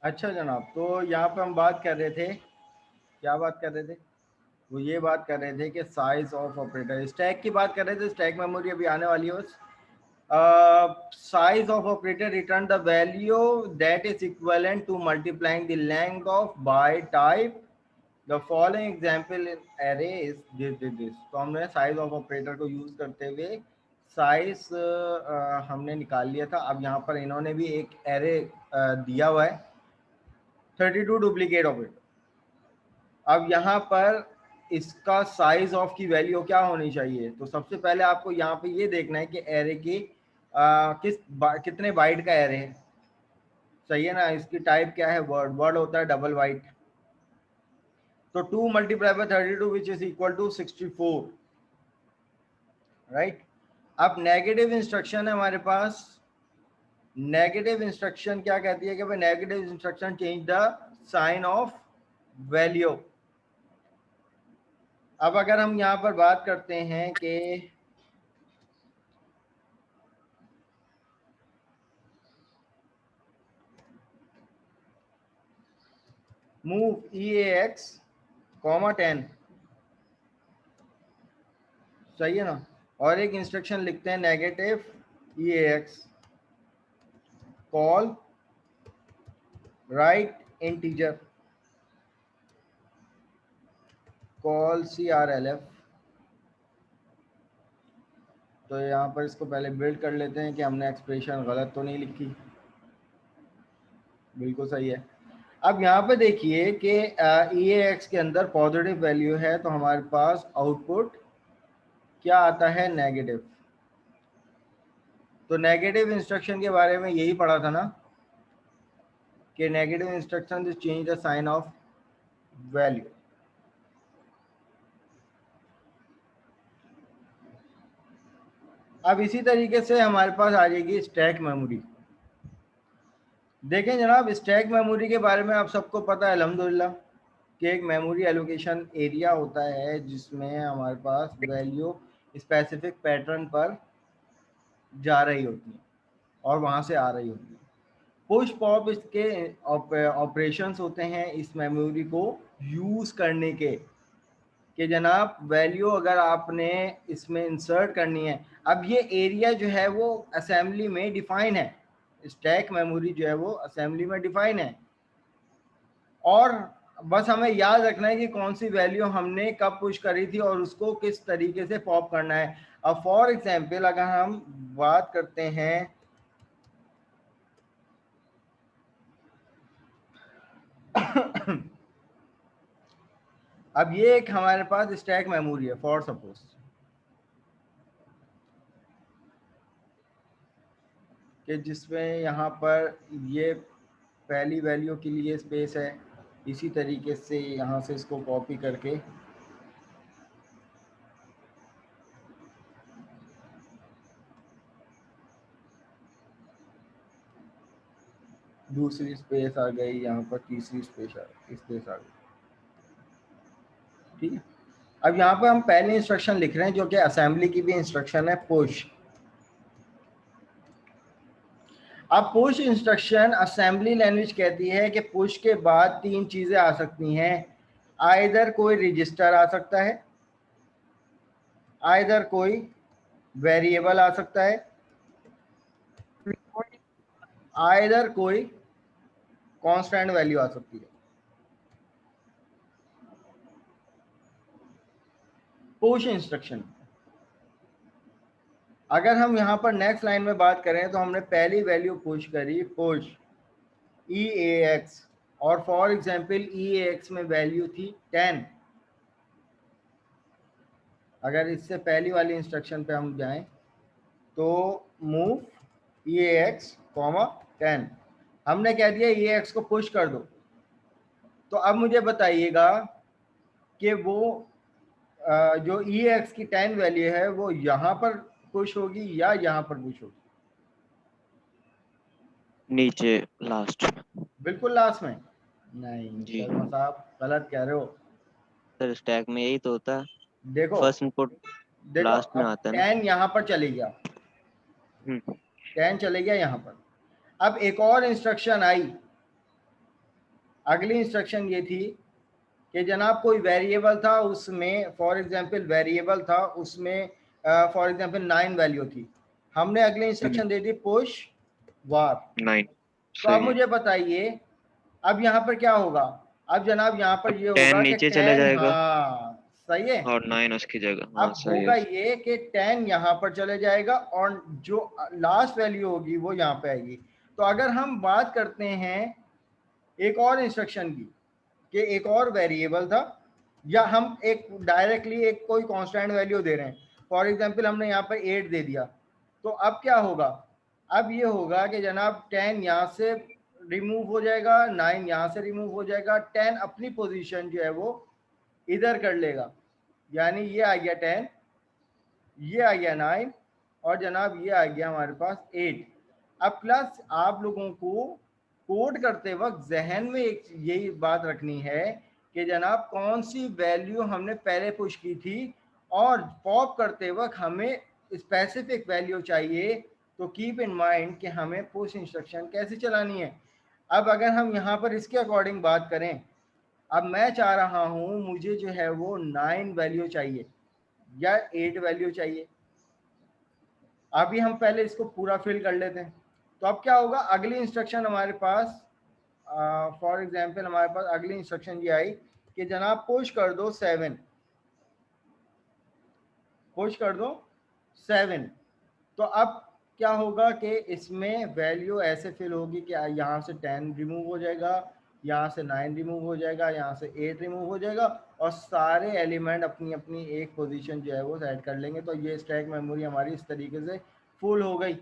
अच्छा जनाब, तो यहाँ पे हम बात कर रहे थे, क्या बात कर रहे थे? वो ये बात कर रहे थे कि साइज ऑफ ऑपरेटर, स्टैक की बात कर रहे थे। स्टैक मेमोरी अभी आने वाली है बस। Size of operator return the value that is equivalent to multiplying the length of by type. The following example in array is this. तो हमने size of operator को यूज करते हुए साइज हमने निकाल लिया था। अब यहाँ पर इन्होंने भी एक एरे दिया हुआ है 32 डुप्लीकेट ऑपरेटर। अब यहाँ पर इसका साइज ऑफ की वैल्यू क्या होनी चाहिए? तो सबसे पहले आपको यहाँ पे ये देखना है कि एरे की कितने बाइट का एरे है। सही है ना? इसकी टाइप क्या है? वर्ड। वर्ड होता है डबल बाइट। तो 2 multiply by 32 which is equal to 64, right. अब नेगेटिव इंस्ट्रक्शन है हमारे पास। नेगेटिव इंस्ट्रक्शन क्या कहती है कि भाई negative instruction change the sign of value. अब अगर हम यहाँ पर बात करते हैं कि मूव EAX, 10, सही है ना? और एक इंस्ट्रक्शन लिखते हैं negative EAX call right integer call CRLF। तो यहाँ पर इसको पहले बिल्ड कर लेते हैं कि हमने एक्सप्रेशन गलत तो नहीं लिखी। बिल्कुल सही है। अब यहाँ पे देखिए कि EAX के अंदर पॉजिटिव वैल्यू है, तो हमारे पास आउटपुट क्या आता है? नेगेटिव। तो नेगेटिव इंस्ट्रक्शन के बारे में यही पढ़ा था ना कि negative instruction is change the sign of value. अब इसी तरीके से हमारे पास आ जाएगी स्टैक मेमोरी। देखें जनाब, स्टैक मेमोरी के बारे में आप सबको पता है अल्हम्दुलिल्लाह कि एक मेमोरी एलोकेशन एरिया होता है जिसमें हमारे पास वैल्यू स्पेसिफिक पैटर्न पर जा रही होती है और वहाँ से आ रही होती है। पुश पॉप इसके ऑपरेशंस होते हैं इस मेमोरी को यूज़ करने के, कि जनाब वैल्यू अगर आपने इसमें इंसर्ट करनी है। अब ये एरिया जो है वो असेंबली में डिफाइन है। स्टैक मेमोरी जो है वो असेंबली में डिफाइन है, और बस हमें याद रखना है कि कौन सी वैल्यू हमने कब पुश करी थी और उसको किस तरीके से पॉप करना है। अब फॉर एग्जांपल अगर हम बात करते हैं अब ये एक हमारे पास स्टैक मेमोरी है फॉर सपोज, कि जिसमें यहाँ पर ये पहली वैल्यू के लिए स्पेस है। इसी तरीके से यहाँ से इसको कॉपी करके दूसरी स्पेस आ गई, यहाँ पर तीसरी स्पेस आ गई। ठीक है। अब यहाँ पर हम पहले इंस्ट्रक्शन लिख रहे हैं जो कि असेंबली की भी इंस्ट्रक्शन है, पुश। अब पुश इंस्ट्रक्शन असेंबली लैंग्वेज कहती है कि पुश के बाद 3 चीजें आ सकती हैं। आइदर कोई रजिस्टर आ सकता है, आइदर कोई वेरिएबल आ सकता है, आइदर कोई कांस्टेंट वैल्यू आ सकती है। Push instruction. अगर हम यहाँ पर नेक्स्ट लाइन में बात करें तो हमने पहली वैल्यू पुश करी, पुश EAX, और फॉर एग्जांपल EAX में वैल्यू थी 10। अगर इससे पहली वाली इंस्ट्रक्शन पे हम जाएं तो मूव EAX, 10, हमने कह दिया EAX को पुश कर दो। तो अब मुझे बताइएगा कि वो जो EAX की 10 वैल्यू है वो यहाँ पर पुश होगी या यहाँ पर पुश होगी? नीचे लास्ट में। बिल्कुल लास्ट में। नहीं जी शर्मा साहब, गलत कह रहे हो। सर, स्टैक में यही तो होता है, देखो फर्स्ट इनपुट देखो, लास्ट में अब आता है ना। 10 यहाँ पर चली गया, 10 चले गया यहाँ पर। अब एक और इंस्ट्रक्शन आई अगली इंस्ट्रक्शन ये थी कि जनाब कोई वेरिएबल था, उसमें फॉर एग्जांपल वेरिएबल था, उसमें फॉर एग्जांपल 9 वैल्यू थी, हमने अगली इंस्ट्रक्शन दे दी पुश वार। 9 तो अब सही है। मुझे बताइए अब यहाँ पर क्या होगा। अब जनाब यहाँ पर अब ये 10 होगा कि नीचे चले 10, जाएगा हाँ सही है। और 9 उसकी जगह। हाँ अब सही है। होगा ये कि 10 यहाँ पर चले जाएगा और जो लास्ट वैल्यू होगी वो यहाँ पे आएगी। तो अगर हम बात करते हैं एक और इंस्ट्रक्शन की कि एक और वेरिएबल था, या हम एक डायरेक्टली एक कोई कांस्टेंट वैल्यू दे रहे हैं, फॉर एग्जांपल हमने यहाँ पर 8 दे दिया, तो अब क्या होगा, अब ये होगा कि जनाब 10 यहाँ से रिमूव हो जाएगा, 9 यहाँ से रिमूव हो जाएगा, 10 अपनी पोजीशन जो है वो इधर कर लेगा, यानी ये आ गया 10, ये आ गया 9 और जनाब ये आ गया हमारे पास 8। अब प्लस आप लोगों को कोड करते वक्त जहन में एक यही बात रखनी है कि जनाब कौन सी वैल्यू हमने पहले पुश की थी, और पॉप करते वक्त हमें स्पेसिफिक वैल्यू चाहिए। तो कीप इन माइंड कि हमें पुश इंस्ट्रक्शन कैसे चलानी है। अब अगर हम यहाँ पर इसके अकॉर्डिंग बात करें, अब मैं चाह रहा हूँ मुझे जो है वो 9 वैल्यू चाहिए या 8 वैल्यू चाहिए। अभी हम पहले इसको पूरा फिल कर लेते हैं। तो अब क्या होगा, अगली इंस्ट्रक्शन हमारे पास फॉर एग्जांपल हमारे पास अगली इंस्ट्रक्शन ये आई कि जनाब पुश कर दो 7, पुश कर दो 7। तो अब क्या होगा कि इसमें वैल्यू ऐसे फिल होगी कि यहाँ से 10 रिमूव हो जाएगा, यहाँ से 9 रिमूव हो जाएगा, यहाँ से 8 रिमूव हो जाएगा और सारे एलिमेंट अपनी अपनी एक पोजीशन जो है वो सेट कर लेंगे। तो ये स्टैक मेमोरी हमारी इस तरीके से फुल हो गई।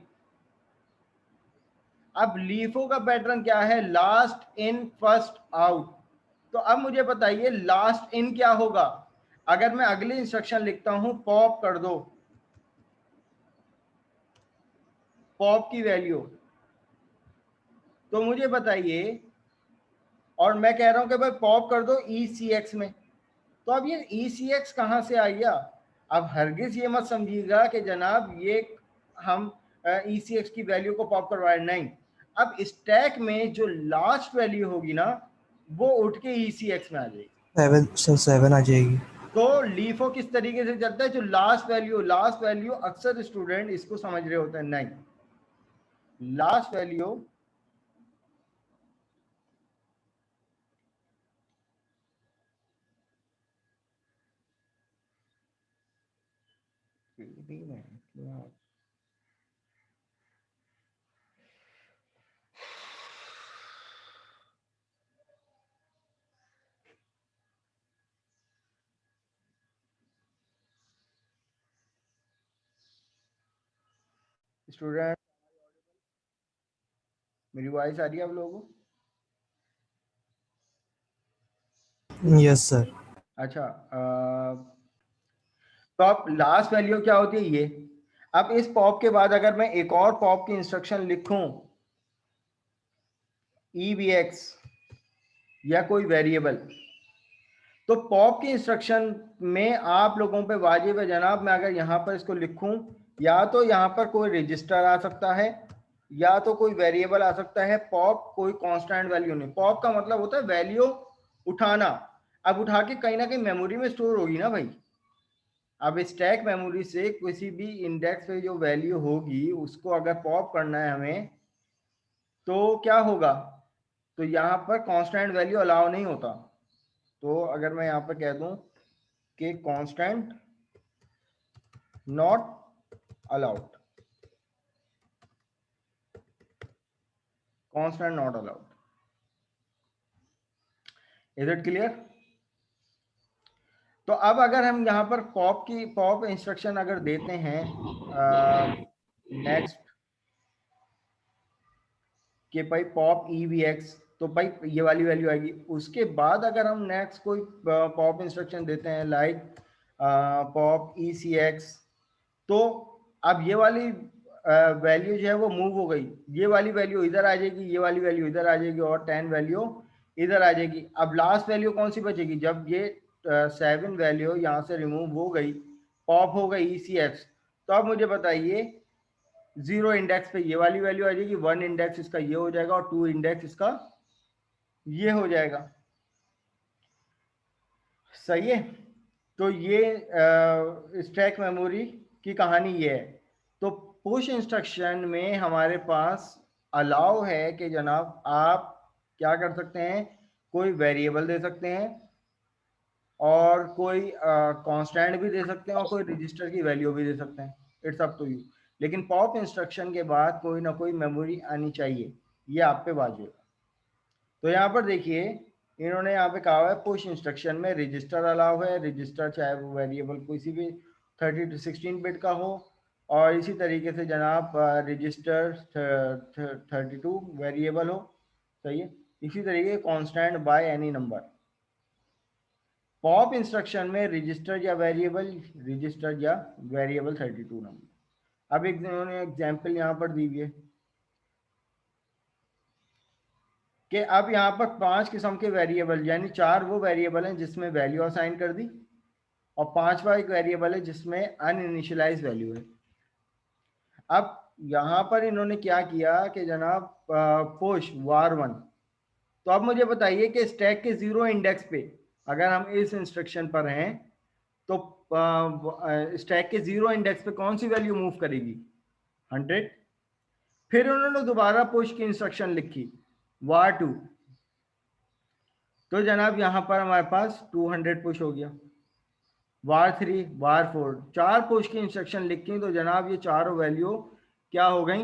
अब लीफो का पैटर्न क्या है, लास्ट इन फर्स्ट आउट। तो अब मुझे बताइए लास्ट इन क्या होगा। अगर मैं अगली इंस्ट्रक्शन लिखता हूं पॉप कर दो, पॉप की वैल्यू, तो मुझे बताइए, और मैं कह रहा हूं कि भाई पॉप कर दो ECX में, तो अब ये ECX कहां से आ गया। अब हरगिज ये मत समझिएगा कि जनाब ये हम ECX की वैल्यू को पॉप करवाए, नहीं। अब स्टैक में जो लास्ट वैल्यू होगी ना वो उठ के ECX में आ जाएगी। 7 आ जाएगी। तो लीफो किस तरीके से चलता है, जो लास्ट वैल्यू अक्सर स्टूडेंट इसको समझ रहे होते हैं, नहीं, लास्ट वैल्यू स्टूडेंट मेरी वॉइस आ रही है आप लोगों को। Yes sir. अच्छा तो अब लास्ट वैल्यू क्या होती है ये। अब इस पॉप के बाद अगर मैं एक और पॉप की इंस्ट्रक्शन लिखूं EBX या कोई वेरिएबल, तो पॉप की इंस्ट्रक्शन में आप लोगों पे वाजिब है जनाब, मैं अगर यहाँ पर इसको लिखूं, या तो यहाँ पर कोई रजिस्टर आ सकता है या तो कोई वेरिएबल आ सकता है। पॉप कोई कांस्टेंट वैल्यू नहीं, पॉप का मतलब होता है वैल्यू उठाना। अब उठा के कहीं ना कहीं मेमोरी में स्टोर होगी ना भाई। अब स्टैक मेमोरी से किसी भी इंडेक्स पे जो वैल्यू होगी उसको अगर पॉप करना है हमें, तो क्या होगा, तो यहाँ पर कांस्टेंट वैल्यू अलाउ नहीं होता। तो अगर मैं यहाँ पर कह दूं कि constant not allowed, constant not allowed, is it clear. तो अब अगर हम यहाँ पर पॉप इंस्ट्रक्शन अगर देते हैं नेक्स्ट कि भाई पॉप EBX, तो भाई ये वाली वैल्यू आएगी। उसके बाद अगर हम नेक्स्ट कोई पॉप इंस्ट्रक्शन देते हैं लाइक पॉप ECX, तो अब ये वाली वैल्यू जो है वो मूव हो गई, ये वाली वैल्यू इधर आ जाएगी, ये वाली वैल्यू इधर आ जाएगी और 10 वैल्यू इधर आ जाएगी। अब लास्ट वैल्यू कौन सी बचेगी, जब ये 7 वैल्यू यहाँ से रिमूव हो गई, पॉप हो गई ECX, तो अब मुझे बताइए 0 इंडेक्स पे ये वाली वैल्यू आ जाएगी, 1 इंडेक्स इसका ये हो जाएगा और 2 इंडेक्स इसका ये हो जाएगा। सही है। तो ये स्टैक मेमोरी की कहानी ये है। तो पुश इंस्ट्रक्शन में हमारे पास अलाउ है कि जनाब आप क्या कर सकते हैं, कोई वेरिएबल दे सकते हैं और कोई कांस्टेंट भी दे सकते हैं और कोई रजिस्टर की वैल्यू भी दे सकते हैं। It's up to you. लेकिन पॉप इंस्ट्रक्शन के बाद कोई ना कोई मेमोरी आनी चाहिए, ये आप पे वाजिब है। तो यहाँ पर देखिए इन्होंने यहाँ पे कहा हुआ है पुश इंस्ट्रक्शन में रजिस्टर अलाउ है। रजिस्टर चाहे वो वेरिएबल किसी भी 30 to 16 बिट का हो, और इसी तरीके से जनाब रजिस्टर 32 वेरिएबल हो। सही है। इसी तरीके constant by any number. Pop instruction में रजिस्टर या वेरिएबल 32 नंबर। अब एक इन्होंने एग्जाम्पल यहाँ पर दी हुई है कि अब यहाँ पर 5 किस्म के वेरिएबल, यानी 4 वो वेरिएबल हैं जिसमें वैल्यू असाइन कर दी, और 5वां एक वेरिएबल है जिसमें अनइनिशियलाइज वैल्यू है। अब यहाँ पर इन्होंने क्या किया कि जनाब पुश var1। तो अब मुझे बताइए कि स्टैक के 0 इंडेक्स पे अगर हम इस इंस्ट्रक्शन पर हैं तो स्टैक के 0 इंडेक्स पे कौन सी वैल्यू मूव करेगी, 100। फिर उन्होंने दोबारा पुश की इंस्ट्रक्शन लिखी var2। तो जनाब यहाँ पर हमारे पास 200 पुश हो गया। var3 var4 4 पुश की इंस्ट्रक्शन लिखी तो जनाब ये चारों वैल्यू क्या हो गई,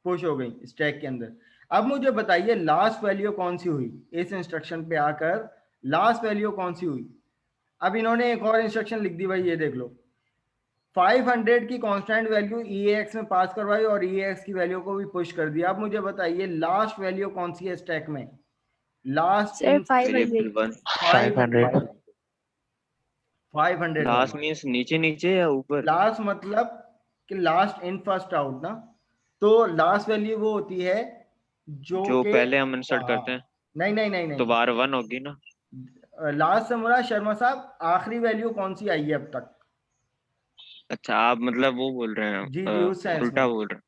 पुश हो गई स्टैक के अंदर। अब मुझे बताइए लास्ट वैल्यू कौन सी हुई इस इंस्ट्रक्शन पे आकर, लास्ट वैल्यू कौन सी हुई। अब इन्होंने एक और इंस्ट्रक्शन लिख दी भाई, ये देख लो 500 की कांस्टेंट वैल्यू EAX में पास करवाई और EAX की वैल्यू को भी पुश कर दिया। अब मुझे बताइए लास्ट वैल्यू कौन सी है स्टैक में, लास्ट सर इन 500। 500 500 लास्ट मीन्स नीचे नीचे या ऊपर? लास्ट मतलब कि लास्ट इन फर्स्ट आउट ना। तो लास्ट वैल्यू वो होती है जो कि पहले हम इंसर्ट करते हैं। नहीं नहीं नहीं तो नहीं, var1 होगी ना। लास्ट से मुराद शर्मा साहब आखिरी वैल्यू कौन सी आई है अब तक। अच्छा, आप मतलब वो बोल रहे हैं, जी जी उस सेंस उल्टा में बोल रहे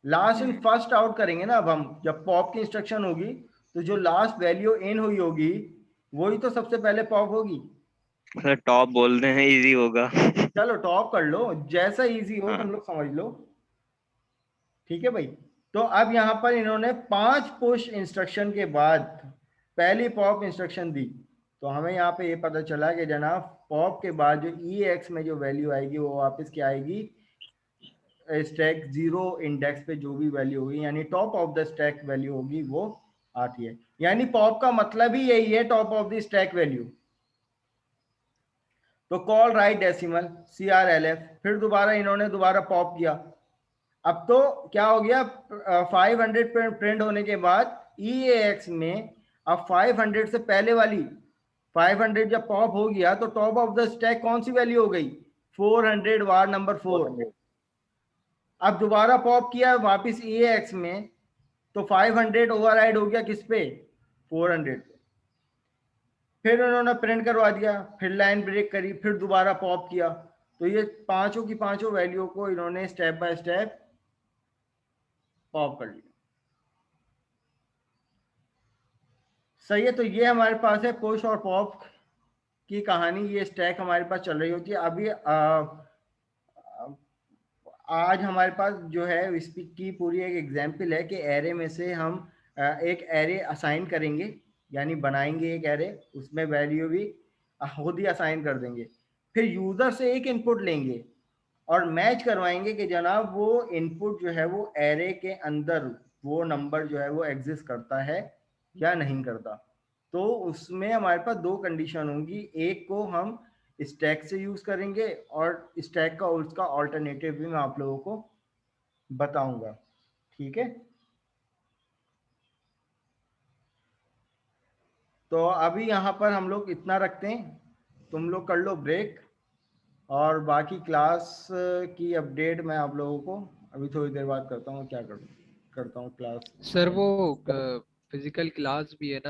लास्ट इन फर्स्ट आउट करेंगे ना। अब हम जब पॉप की इंस्ट्रक्शन होगी तो जो लास्ट वैल्यू इन हुई होगी वही तो सबसे पहले पॉप होगी। हैं। टॉप बोलते हैं, इजी होगा। चलो टॉप कर लो, जैसा इजी हो हाँ। तुम लोग समझ लो। ठीक है भाई। तो अब यहाँ पर इन्होंने 5 पुश इंस्ट्रक्शन के बाद पहली पॉप इंस्ट्रक्शन दी। तो हमें यहाँ पे ये पता चला कि जनाब पॉप के बाद जो EAX में जो वैल्यू आएगी वो वापस क्या आएगी, स्टैक 0 इंडेक्स पे जो भी वैल्यू होगी यानी top of the stack value होगी वो आती है। यानी पॉप का मतलब ही यही है, top of the stack value. तो कॉल राइट डेसिमल CRLF, फिर दोबारा इन्होंने दोबारा पॉप किया। अब तो क्या हो गया, 500 प्रिंट होने के बाद EAX में अब 500 से पहले वाली 500 जब पॉप हो गया तो टॉप ऑफ द स्टैक कौन सी वैल्यू हो गई, 400 वार नंबर 4। अब दोबारा पॉप किया वापस EAX में तो 500 ओवरराइड हो गया किस पे, 400 पे। फिर उन्होंने प्रिंट करवा दिया, फिर लाइन ब्रेक करी, फिर दोबारा पॉप किया। तो ये पांचों की पांचों वैल्यू को इन्होंने स्टेप बाय स्टेप पॉप कर लिया। सही है। तो ये हमारे पास है पुश और पॉप की कहानी, ये स्टैक हमारे पास चल रही होती है। अभी आज हमारे पास जो है इसकी पूरी एक एग्जाम्पल है कि एरे में से हम एक एरे असाइन करेंगे, यानी बनाएंगे एक एरे, उसमें वैल्यू भी खुद ही असाइन कर देंगे। फिर यूज़र से एक इनपुट लेंगे और मैच करवाएंगे कि जनाब वो इनपुट जो है वो एरे के अंदर वो नंबर जो है वो एग्जिस्ट करता है या नहीं करता। तो उसमें हमारे पास 2 कंडीशन होंगी, एक को हम स्टैक से यूज करेंगे और स्टैक का उसका ऑल्टरनेटिव भी मैं आप लोगों को बताऊंगा। ठीक है। तो अभी यहाँ पर हम लोग इतना रखते हैं, तुम लोग कर लो ब्रेक, और बाकी क्लास की अपडेट मैं आप लोगों को अभी थोड़ी देर बाद करता हूँ। क्या करता हूँ क्लास सर वो फिजिकल क्लास भी है ना।